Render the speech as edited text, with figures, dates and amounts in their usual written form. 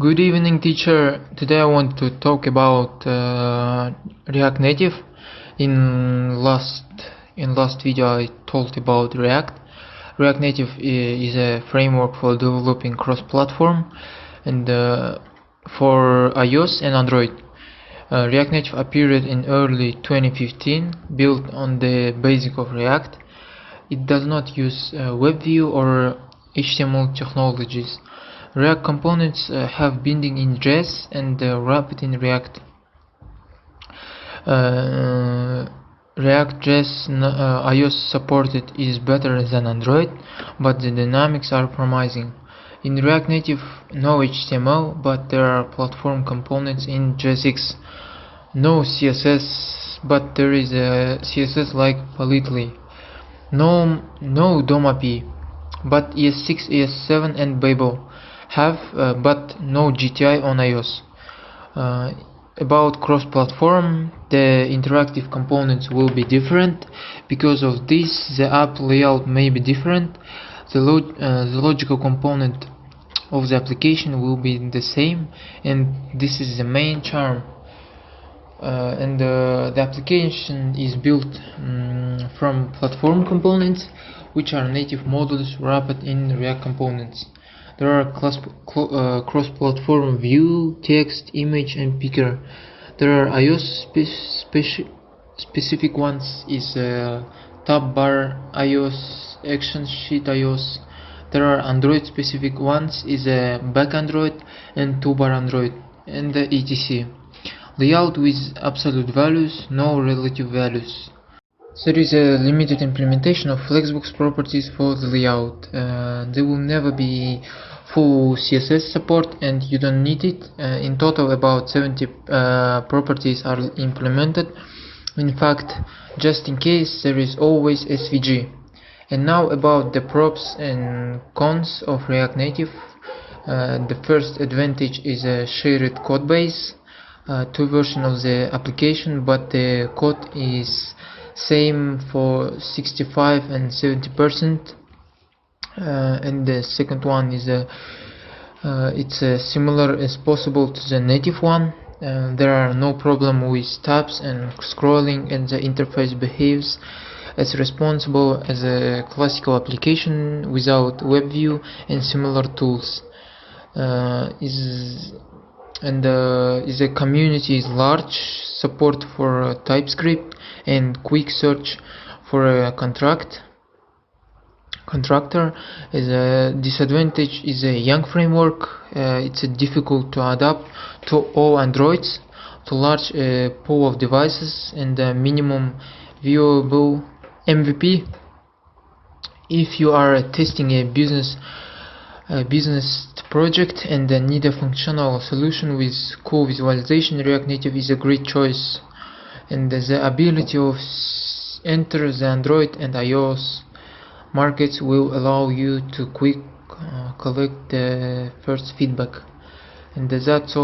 Good evening, teacher. Today I want to talk about React Native. In last video I told about React. React Native is a framework for developing cross-platform and for iOS and Android. React Native appeared in early 2015, built on the basic of React. It does not use WebView or HTML technologies. React components have binding in JS and wrapped in React. React.js iOS supported is better than Android, but the dynamics are promising. In React Native, no HTML, but there are platform components in JSX. No CSS, but there is a CSS like Politely. No DOM API, but ES6, ES7 and Babel have, but no GTI on iOS. About cross-platform, the interactive components will be different. Because of this, the app layout may be different. The logical component of the application will be the same, and this is the main charm. The application is built from platform components, which are native modules wrapped in React components. There are cross-platform view, text, image, and picker. There are iOS specific ones, is tab bar iOS, action sheet iOS. There are Android specific ones, is back Android and toolbar Android, and etc. Layout with absolute values, no relative values. There is a limited implementation of Flexbox properties for the layout. There will never be full CSS support, and you don't need it. In total, about 70 properties are implemented. In fact, just in case, there is always SVG. And now about the pros and cons of React Native. The first advantage is a shared code base. Two versions of the application, but the code is same for 65 and 70%. And the second one is it's similar as possible to the native one. There are no problem with tabs and scrolling, and the interface behaves as responsible as a classical application without WebView and similar tools. The community is large, support for TypeScript and quick search for a contractor. Is a disadvantage is a young framework. It's difficult to adapt to all Androids, to large pool of devices, and a minimum viewable MVP. If you are testing a business project and need a functional solution with cool visualization, React Native is a great choice. And the ability of enter the Android and iOS markets will allow you to quick collect the first feedback. And that's all.